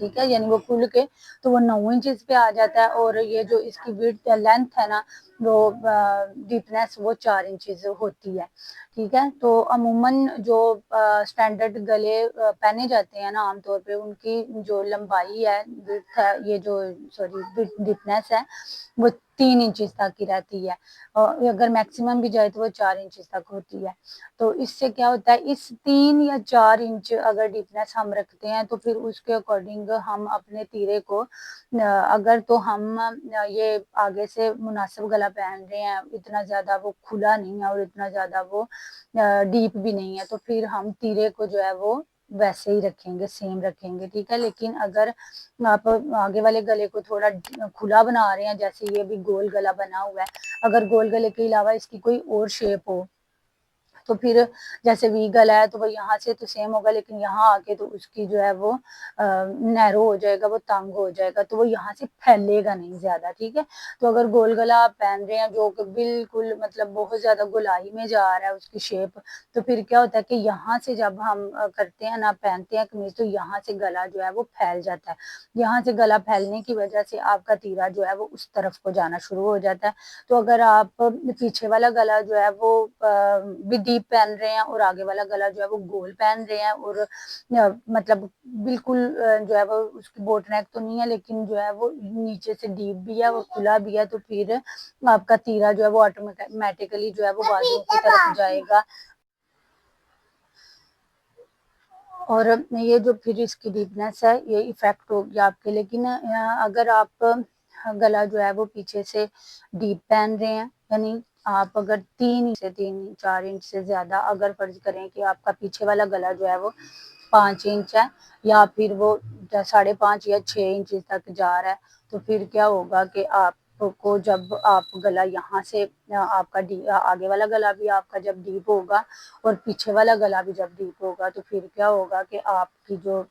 ٹھیک ہے، یعنی وہ کھل کے تو وہ 9 انچز پہ آ جاتا ہے، اور یہ جو اس کی وڈتھ لینتھ ہے نا وہ ڈیپنیس وہ 4 انچز ہوتی ہے، ٹھیک ہے۔ تو عموماً جو اسٹینڈرڈ گلے پہنے جاتے ہیں نا عام طور پہ، ان کی جو لمبائی ہے وڈتھ ہے یہ جو ڈیپنیس ہے وہ 3 انچز تک ہی رہتی ہے، اور اگر میکسیمم بھی جائے تو وہ 4 انچز تک ہوتی ہے۔ تو اس سے کیا ہوتا ہے، اس 3 یا 4 انچ اگر ڈیپنیس ہم رکھتے ہیں تو پھر اس کے اکارڈنگ ہم اپنے تیرے کو اگر تو ہم یہ آگے سے مناسب گلا پہن رہے ہیں، اتنا زیادہ وہ کھلا نہیں ہے اور اتنا زیادہ وہ ڈیپ بھی نہیں ہے، تو پھر ہم تیرے کو جو ہے وہ ویسے ہی رکھیں گے، سیم رکھیں گے، ٹھیک ہے۔ لیکن اگر آپ آگے والے گلے کو تھوڑا کھلا بنا رہے ہیں، جیسے یہ بھی گول گلا بنا ہوا ہے، اگر گول گلے کے علاوہ اس کی کوئی اور شیپ ہو تو پھر جیسے وی گلا ہے تو وہ یہاں سے تو سیم ہوگا، لیکن یہاں آ کے تو اس کی جو ہے وہ نیرو ہو جائے گا، وہ تنگ ہو جائے گا، تو وہ یہاں سے پھیلے گا نہیں زیادہ، ٹھیک ہے۔ تو اگر گول گلا آپ پہن رہے ہیں جو کہ بالکل مطلب بہت زیادہ گولائی میں جا رہا ہے اس کی شیپ، تو پھر کیا ہوتا ہے کہ یہاں سے جب ہم کرتے ہیں نا پہنتے ہیں قمیض، تو یہاں سے گلا جو ہے وہ پھیل جاتا ہے، یہاں سے گلا پھیلنے کی وجہ سے آپ کا تیرا جو ہے وہ اس طرف کو جانا شروع ہو جاتا ہے۔ تو اگر آپ پیچھے والا گلا جو ہے وہ بھی ڈیپ پہن رہے ہیں اور آگے والا گلا جو ہے وہ گول پہن رہے ہیں، اور مطلب بالکل جو ہے وہ اس کی بوٹ نیک تو نہیں ہے لیکن جو ہے وہ نیچے سے ڈیپ بھی ہے اور کھلا بھی ہے، تو پھر آپ کا تیرا جو ہے وہ آٹومیٹیکلی جو ہے وہ بازو کی طرف جائے گا، اور یہ جو پھر اس کی ڈیپنیس ہے یہ ایفیکٹ ہوگی آپ کے۔ لیکن اگر آپ گلا جو ہے وہ پیچھے سے ڈیپ پہن رہے ہیں، یعنی آپ اگر 3 انچ سے زیادہ اگر فرض کریں کہ آپ کا پیچھے والا گلا جو ہے وہ 5 انچ ہے یا پھر وہ 5.5 یا 6 انچ تک جا رہا ہے، تو پھر کیا ہوگا کہ آپ کو جب آپ گلا یہاں سے آپ کا آگے والا گلا بھی آپ کا جب ڈیپ ہوگا اور پیچھے والا گلا بھی جب ڈیپ ہوگا، تو پھر کیا ہوگا کہ آپ کی جو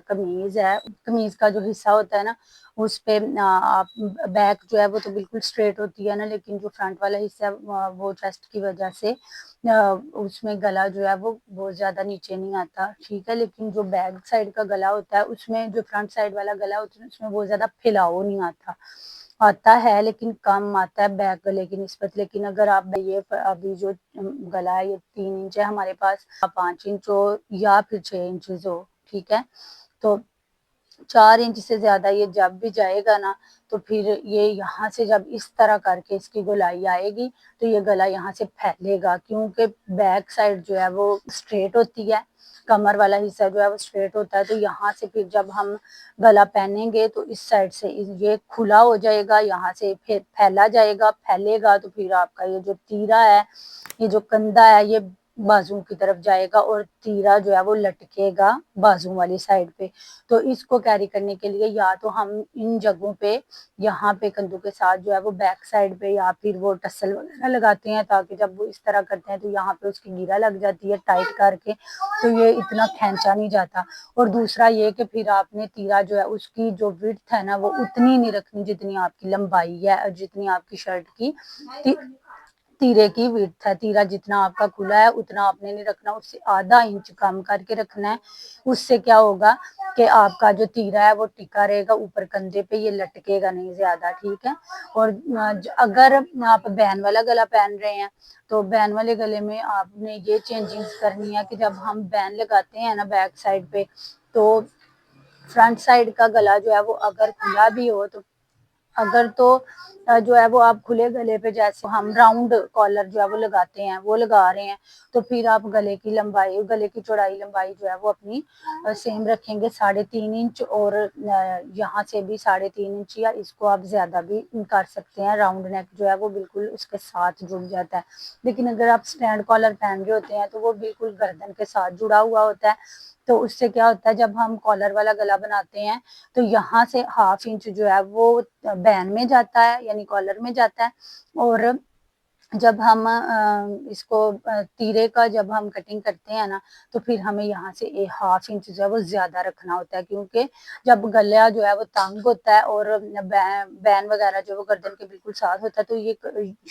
قمیض ہے، قمیض کا جو حصہ ہوتا ہے نا اس پہ آپ بیک جو ہے وہ تو بالکل اسٹریٹ ہوتی ہے نا، لیکن جو فرنٹ والا حصہ ہے وہ چیسٹ کی وجہ سے اس میں گلا جو ہے وہ بہت زیادہ نیچے نہیں آتا، ٹھیک ہے۔ لیکن جو بیک سائڈ کا گلا ہوتا ہے اس میں جو فرنٹ سائڈ والا گلا ہوتا ہے اس میں بہت زیادہ پھیلاؤ نہیں آتا ہے لیکن کم آتا ہے بیک گلے کی نسبت۔ لیکن اگر آپ یہ ابھی جو گلا ہے یہ 3 انچ ہے ہمارے پاس، 5 انچ ہو یا پھر 6 انچز ہو، ٹھیک ہے، تو 4 انچ سے زیادہ یہ جب بھی جائے گا نا تو پھر یہ یہاں سے جب اس طرح کر کے اس کی گولائی آئے گی تو یہ گلا یہاں سے پھیلے گا، کیونکہ بیک سائڈ جو ہے وہ اسٹریٹ ہوتی ہے، کمر والا حصہ جو ہے وہ اسٹریٹ ہوتا ہے، تو یہاں سے پھر جب ہم گلا پہنیں گے تو اس سائڈ سے یہ کھلا ہو جائے گا، یہاں سے پھر پھیلا جائے گا، پھیلے گا، تو پھر آپ کا یہ جو تیرا ہے، یہ جو کندھا ہے یہ بازو کی طرف جائے گا اور تیرا جو ہے وہ لٹکے گا بازو والی سائڈ پہ۔ تو اس کو کیری کرنے کے لیے یا تو ہم ان جگہوں پہ یہاں پہ کندھوں کے ساتھ جو ہے وہ بیک سائڈ پہ یا پھر وہ ٹسل وغیرہ لگاتے ہیں، تاکہ جب وہ اس طرح کرتے ہیں تو یہاں پہ اس کی گیرا لگ جاتی ہے ٹائٹ کر کے، تو یہ اتنا کھینچا نہیں جاتا۔ اور دوسرا یہ کہ پھر آپ نے تیرا جو ہے اس کی جو وڈتھ ہے نا وہ اتنی نہیں رکھنی جتنی آپ کی لمبائی ہے اور جتنی آپ کی شرٹ کی تیرے کی وڈتھ ہے، تیرا جتنا آپ کا کھلا ہے اتنا آپ نے نہیں رکھنا، اس سے آدھا انچ کم کر کے رکھنا ہے۔ اس سے کیا ہوگا کہ آپ کا جو تیرا ہے وہ ٹکا رہے گا اوپر کندھے پہ، یہ لٹکے گا نہیں زیادہ، ٹھیک ہے۔ اور اگر آپ بین والا گلا پہن رہے ہیں تو بین والے گلے میں آپ نے یہ چینجنگ کرنی ہے کہ جب ہم بین لگاتے ہیں نا بیک سائڈ پہ، تو فرنٹ سائڈ کا گلا جو ہے وہ اگر کھلا بھی ہو تو اگر تو جو ہے وہ آپ کھلے گلے پہ جیسے ہم راؤنڈ کالر جو ہے وہ لگاتے ہیں وہ لگا رہے ہیں، تو پھر آپ گلے کی لمبائی، گلے کی چوڑائی لمبائی جو ہے وہ اپنی سیم رکھیں گے 3.5 انچ، اور یہاں سے بھی 3.5 انچ یا اس کو آپ زیادہ بھی کر سکتے ہیں، راؤنڈ نیک جو ہے وہ بالکل اس کے ساتھ جڑ جاتا ہے۔ لیکن اگر آپ سٹینڈ کالر پہن رہے ہوتے ہیں تو وہ بالکل گردن کے ساتھ جڑا ہوا ہوتا ہے، تو اس سے کیا ہوتا ہے جب ہم کالر والا گلا بناتے ہیں تو یہاں سے 1/2 انچ جو ہے وہ بین میں جاتا ہے، یعنی کالر میں جاتا ہے، اور جب ہم اس کو تیرے کا جب ہم کٹنگ کرتے ہیں نا تو پھر ہمیں یہاں سے 1/2 انچ جو ہے وہ زیادہ رکھنا ہوتا ہے، کیونکہ جب گلا جو ہے وہ تنگ ہوتا ہے اور بین وغیرہ جو وہ گردن کے بالکل ساتھ ہوتا ہے تو یہ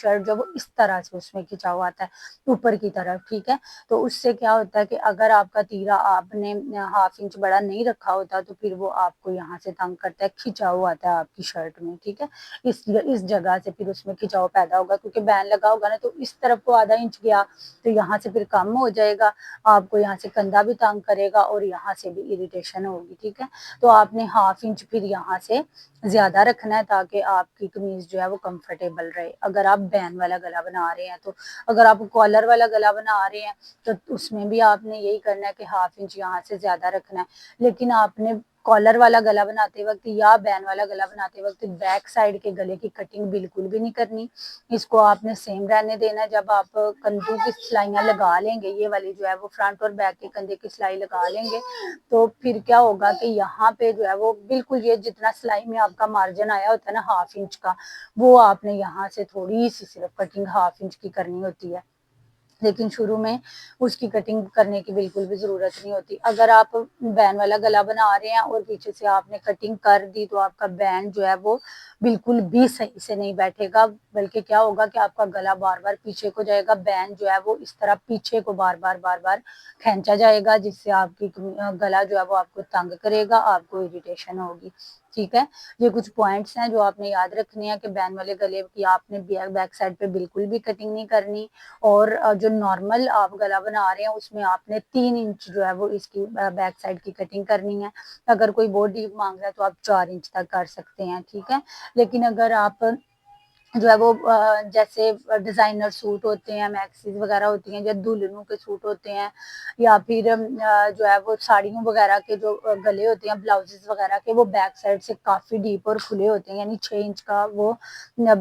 شرٹ جو وہ اس طرح سے اس میں کھینچا ہوا آتا ہے اوپر کی طرف، ٹھیک ہے۔ تو اس سے کیا ہوتا ہے کہ اگر آپ کا تیرا آپ نے 1/2 انچ بڑا نہیں رکھا ہوتا تو پھر وہ آپ کو یہاں سے تنگ کرتا ہے، کھینچا ہوا آتا ہے آپ کی شرٹ میں، ٹھیک ہے۔ اس جگہ سے پھر اس میں کھینچاؤ پیدا ہوگا، کیونکہ بین لگا ہوگا نا تو اس طرف کو ½ انچ گیا تو یہاں سے پھر کم ہو جائے گا، آپ کو یہاں سے کندھا بھی تنگ کرے گا اور یہاں سے بھی اریٹیشن ہوگی، ٹھیک ہے۔ تو آپ نے 1/2 انچ پھر یہاں سے زیادہ رکھنا ہے تاکہ آپ کی قمیض جو ہے وہ کمفرٹیبل رہے، اگر آپ بین والا گلا بنا رہے ہیں تو۔ اگر آپ کالر والا گلا بنا رہے ہیں تو اس میں بھی آپ نے یہی کرنا ہے کہ 1/2 انچ یہاں سے زیادہ رکھنا ہے، لیکن آپ نے کالر والا گلا بناتے وقت یا بین والا گلا بناتے وقت بیک سائڈ کے گلے کی کٹنگ بالکل بھی نہیں کرنی، اس کو آپ نے سیم رہنے دینا۔ جب آپ کندھوں کی سلائیاں لگا لیں گے، یہ والی جو ہے وہ فرنٹ اور بیک کے کندھے کی سلائی لگا لیں گے تو پھر کیا ہوگا کہ یہاں پہ جو ہے وہ بالکل یہ جتنا سلائی میں آپ کا مارجن آیا ہوتا ہے نا 1/2 انچ کا، وہ آپ نے یہاں سے تھوڑی سی صرف کٹنگ 1/2 انچ کی کرنی ہوتی ہے، لیکن شروع میں اس کی کٹنگ کرنے کی بالکل بھی ضرورت نہیں ہوتی۔ اگر آپ بین والا گلا بنا رہے ہیں اور پیچھے سے آپ نے کٹنگ کر دی تو آپ کا بین جو ہے وہ بالکل بھی صحیح سے نہیں بیٹھے گا، بلکہ کیا ہوگا کہ آپ کا گلا بار بار پیچھے کو جائے گا، بین جو ہے وہ اس طرح پیچھے کو بار بار کھینچا جائے گا، جس سے آپ کی گلا جو ہے وہ آپ کو تنگ کرے گا، آپ کو اریٹیشن ہوگی، ٹھیک ہے۔ یہ کچھ پوائنٹس ہیں جو آپ نے یاد رکھنے ہیں کہ بین والے گلے کی آپ نے بیک سائڈ پہ بالکل بھی کٹنگ نہیں کرنی، اور جو نارمل آپ گلا بنا رہے ہیں اس میں آپ نے 3 انچ جو ہے وہ اس کی بیک سائڈ کی کٹنگ کرنی ہے۔ اگر کوئی بہت ڈیپ مانگ رہا ہے تو آپ 4 انچ تک کر سکتے ہیں، ٹھیک ہے۔ لیکن اگر آپ جو ہے وہ جیسے ڈیزائنر سوٹ ہوتے ہیں، میکسیز وغیرہ ہوتی ہیں، یا دلہنوں کے سوٹ ہوتے ہیں، یا پھر جو ہے وہ ساڑیوں وغیرہ کے جو گلے ہوتے ہیں بلاؤزز وغیرہ کے، وہ بیک سائڈ سے کافی ڈیپ اور کھلے ہوتے ہیں، یعنی 6 انچ کا وہ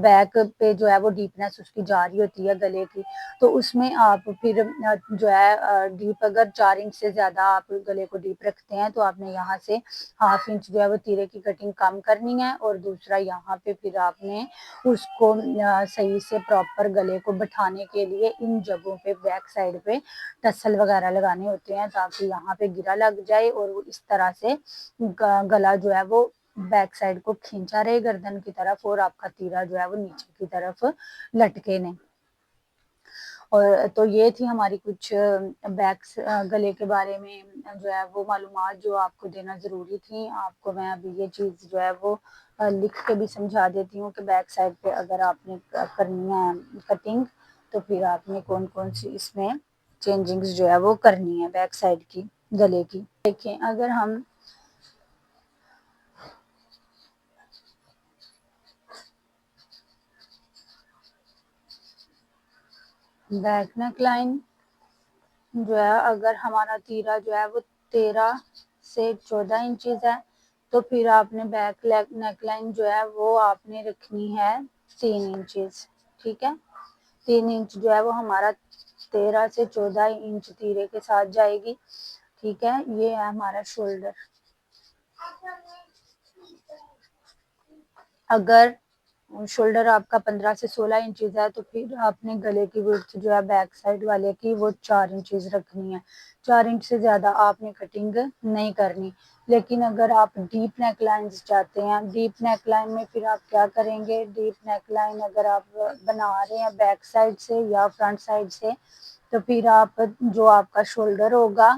بیک پہ جو ہے وہ ڈیپنس اس کی جاری ہوتی ہے گلے کی، تو اس میں آپ پھر جو ہے ڈیپ اگر 4 انچ سے زیادہ آپ گلے کو ڈیپ رکھتے ہیں تو آپ نے یہاں سے 1/2 انچ جو ہے وہ تیرے کی کٹنگ کم کرنی ہے، اور دوسرا یہاں پہ پھر آپ نے اس کو صحیح سے پراپر گلے کو بٹھانے کے لیے ان جگہوں پہ بیک سائڈ پہ ٹسل وغیرہ لگانے ہوتے ہیں تاکہ یہاں پہ گرا لگ جائے اور وہ اس طرح سے گلا جو ہے وہ بیک سائڈ کو کھینچا رہے گردن کی طرف، اور آپ کا تیرا جو ہے وہ نیچے کی طرف لٹکے نہیں۔ اور تو یہ تھی ہماری کچھ بیک گلے کے بارے میں جو ہے وہ معلومات جو آپ کو دینا ضروری تھی۔ آپ کو میں ابھی یہ چیز جو ہے وہ لکھ کے بھی سمجھا دیتی ہوں کہ بیک سائڈ پہ اگر آپ نے کرنی ہے کٹنگ تو پھر آپ نے کون کون سی اس میں چینجنگز جو ہے وہ کرنی ہے بیک سائڈ کی گلے کی۔ دیکھیں اگر ہم بیک نیک لائن جو ہے اگر ہمارا تیرا جو ہے وہ 13 سے 14 انچز ہے تو پھر آپ نے بیک نیک لائن جو ہے وہ آپ نے رکھنی ہے 3 انچز، ٹھیک ہے۔ 3 انچ جو ہے وہ ہمارا 13 سے 14 انچ تیرے کے ساتھ جائے گی، ٹھیک ہے۔ یہ ہے ہمارا شولڈر۔ اگر شولڈر آپ کا 15 سے 16 انچز ہے تو پھر آپ نے گلے کی وڈتھ جو ہے بیک سائڈ والے کی وہ 4 انچز رکھنی ہے، 4 انچ سے زیادہ آپ نے کٹنگ نہیں کرنی۔ لیکن اگر آپ ڈیپ نیک لائنز چاہتے ہیں، ڈیپ نیک لائن میں پھر آپ کیا کریں گے، ڈیپ نیک لائن اگر آپ بنا رہے ہیں بیک سائڈ سے یا فرنٹ سائڈ سے تو پھر آپ جو آپ کا شولڈر ہوگا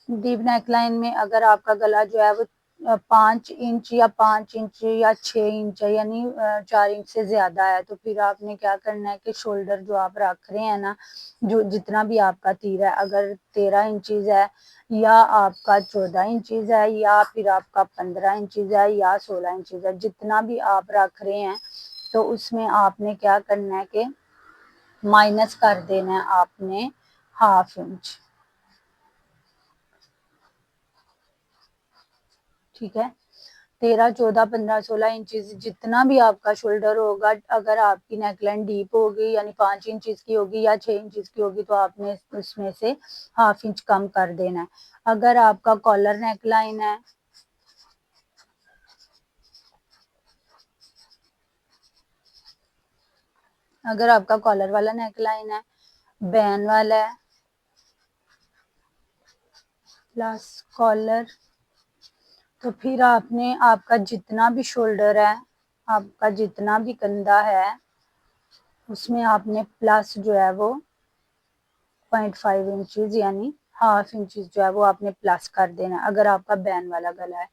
ڈیپ نیک لائن میں اگر آپ کا گلا جو ہے وہ 5 انچ یا 5 انچ یا 6 انچ ہے، یعنی 4 انچ سے زیادہ ہے تو پھر آپ نے کیا کرنا ہے کہ شولڈر جو آپ رکھ رہے ہیں نا، جو جتنا بھی آپ کا تیر ہے، اگر 13 انچز ہے یا آپ کا 14 انچز ہے یا پھر آپ کا 15 انچز ہے یا 16 انچز ہے، جتنا بھی آپ رکھ رہے ہیں تو اس میں آپ نے کیا کرنا ہے کہ مائنس کر دینا ہے آپ نے 1/2 انچ، ٹھیک ہے۔ 13 14 15 16 انچز جتنا بھی آپ کا شولڈر ہوگا، اگر آپ کی نیک لائن ڈیپ ہوگی یعنی 5 انچز کی ہوگی یا 6 انچز کی ہوگی تو آپ نے اس میں سے 1/2 انچ کم کر دینا ہے۔ اگر آپ کا کالر نیک لائن ہے اگر آپ کا کالر والا نیک لائن ہے، بین والا ہے، پلس کالر، تو پھر آپ کا جتنا بھی شولڈر ہے، آپ کا جتنا بھی کندھا ہے، اس میں آپ نے پلس جو ہے وہ 0.5 انچز یعنی ½ انچز جو ہے وہ آپ نے پلس کر دینا اگر آپ کا بین والا گلا ہے۔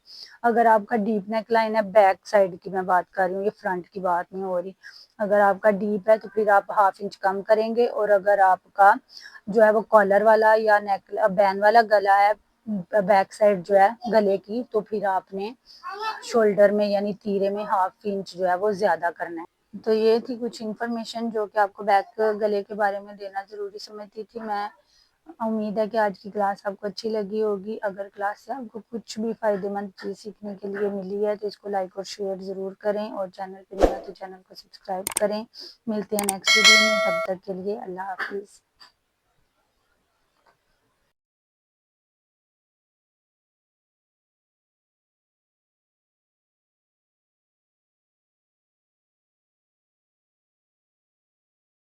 اگر آپ کا ڈیپ نیک لائن ہے، بیک سائڈ کی میں بات کر رہی ہوں، یہ فرنٹ کی بات نہیں ہو رہی، اگر آپ کا ڈیپ ہے تو پھر آپ ½ انچ کم کریں گے، اور اگر آپ کا جو ہے وہ کالر والا یا بین والا گلا ہے، بیک سائڈ جو ہے گلے کی، تو پھر آپ نے شولڈر میں یعنی تیرے میں ½ انچ جو ہے وہ زیادہ کرنا ہے۔ تو یہ تھی کچھ انفارمیشن جو کہ آپ کو بیک گلے کے بارے میں دینا ضروری سمجھتی تھی میں۔ امید ہے کہ آج کی کلاس آپ کو اچھی لگی ہوگی۔ اگر کلاس سے آپ کو کچھ بھی فائدے مند چیز سیکھنے کے لیے ملی ہے تو اس کو لائک اور شیئر ضرور کریں، اور چینل پہ نیا تو چینل کو سبسکرائب کریں۔ ملتے ہیں نیکسٹ ویڈیو میں، تب تک کے لیے اللہ حافظ۔